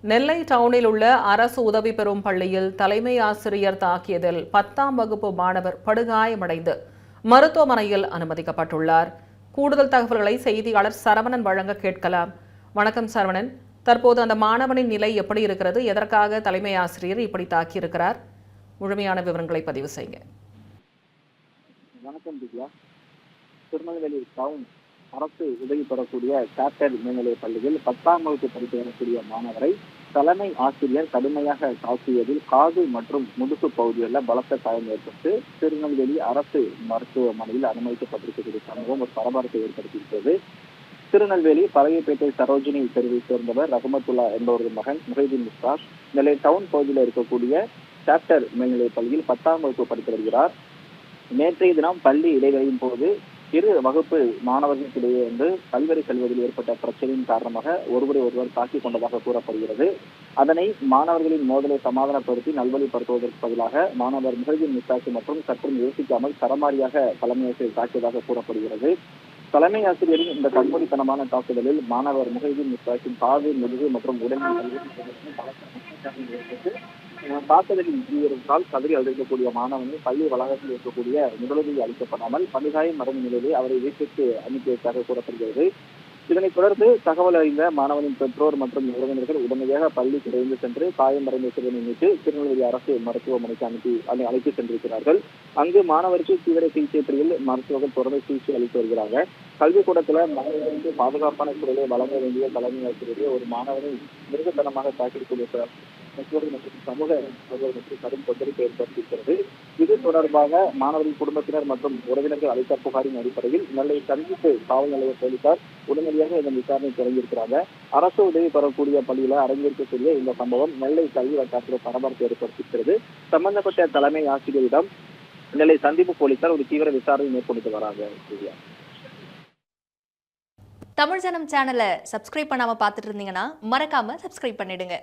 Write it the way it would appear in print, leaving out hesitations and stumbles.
நெல்லை டவுனில் உள்ள அரசு உதவி பெறும் பள்ளியில் தலைமை ஆசிரியர் தாக்கியதில் 10ஆம் வகுப்பு மாணவர் படுகாயமடைந்து மருத்துவமனையில் அனுமதிக்கப்பட்டுள்ளார். கூடுதல் தகவல்களை செய்தியாளர் சரவணன் வழங்க கேட்கலாம். வணக்கம் சரவணன், தற்போது அந்த மாணவனின் நிலை எப்படி இருக்கிறது? எதற்காக தலைமை ஆசிரியர் இப்படி தாக்கியிருக்கிறார்? முழுமையான விவரங்களை பதிவு செய்யுங்க. வணக்கம் திவ்யா. திருநெல்வேலி டவுன் அரசு உதவி பெறக்கூடிய சாப்டர் மேல்நிலைப் பள்ளியில் 10ஆம் வகுப்பு படித்து வரக்கூடிய மாணவரை தலைமை ஆசிரியர் கடுமையாக தாக்கியதில் காது மற்றும் முதுகு பகுதிகளில் பலத்த காயம் ஏற்பட்டு திருநெல்வேலி அரசு மருத்துவமனையில் அனுமதிக்கப்பட்டிருக்கக்கூடிய சம்பவம் ஒரு பரபரப்பை ஏற்படுத்தியிருக்கிறது. திருநெல்வேலி பழையப்பேட்டை சரோஜினி தெருவை சேர்ந்தவர் ரஹமத்துல்லா என்பவரது மகன் முஹைதீன் முஸ்தாக் நெல்லை டவுன் பகுதியில் இருக்கக்கூடிய சாப்டர் மேல்நிலைப் பள்ளியில் 10ஆம் வகுப்பு படித்து வருகிறார். நேற்றைய தினம் பள்ளி இடைவெளியின் போது இரு வகுப்பு மாணவர்களுக்கிடையே கல்வறை செல்வதில் ஏற்பட்ட பிரச்சனையின் காரணமாக ஒருவர் தாக்கிக் கொண்டதாக கூறப்படுகிறது. அதனை மாணவர்களின் மோதலை சமாதானப்படுத்தி நல்வழிப்படுத்துவதற்கு பதிலாக மாணவர் முஹைதீன் முஸ்தாக் மற்றும் சற்றும் யோசிக்காமல் சரமாரியாக தலைமை ஆசிரியர் தாக்கியதாக கூறப்படுகிறது. தலைமை ஆசிரியரின் இந்த கண்மூடித்தனமான தாக்குதலில் மாணவர் முஹைதீன் முஸ்தாக்கின் காது, முதுகு மற்றும் உடலில் தாக்குதலில் ஈடுபட்டால் கதறி அழைக்கக்கூடிய மாணவனை பள்ளி வளாகத்தில் இருக்கக்கூடிய முதலுதவி அளிக்கப்படாமல் படுகாயம் அடைந்த நிலையிலே அவரை வீட்டிற்கு அனுப்பி வைத்ததாக கூறப்படுகிறது. இதனைத் தொடர்ந்து தகவல் அறிந்த மாணவனின் பெற்றோர் மற்றும் உறவினர்கள் உடனடியாக பள்ளி விரைந்து சென்று காயமடைந்த சிறுவனை மீட்டு திருநெல்வேலி அரசு மருத்துவமனைக்கு அழைத்து சென்றிருக்கிறார்கள். அங்கு மாணவருக்கு தீவிர சிகிச்சை பிரிவில் மருத்துவர்கள் தொடர்ந்து சிகிச்சை அளித்து வருகிறாங்க. கல்விக்கூடத்துல மாணவர்களுக்கு பாதுகாப்பான சூழலை வழங்க வேண்டிய தலைமை ஆசிரியரை ஒரு மாணவனை மிருகத்தனமாக தாக்கிக்கூடிய பெற்றோர்கள் மற்றும் சமூக கடும் கொந்தளிப்பை ஏற்படுத்தியிருக்கிறது. இது தொடர்பாக மாணவரின் குடும்பத்தினர் மற்றும் உறவினர்கள் அளித்த புகாரின் அடிப்படையில் நெல்லை சந்திப்பு காவல் நிலைய போலீசார் உடனடியாக இதன் விசாரணை தொடங்கியிருக்கிறாங்க. அரசு உதவி பெறக்கூடிய பள்ளியில அரங்கேற்கக்கூடிய இந்த சம்பவம் நெல்லை கல்வி வட்டாரத்தில் பரபரப்பை ஏற்படுத்தியிருக்கிறது. சம்பந்தப்பட்ட தலைமை ஆசிரியரிடம் நெல்லை சந்திப்பு போலீசார் ஒரு தீவிர விசாரணை மேற்கொண்டு வராங்க. தமிழ் ஜனம் சேனலை சப்ஸ்கிரைப் பண்ணாம பார்த்துட்டு இருந்தீங்கன்னா மறக்காம சப்ஸ்கிரைப் பண்ணிடுங்க.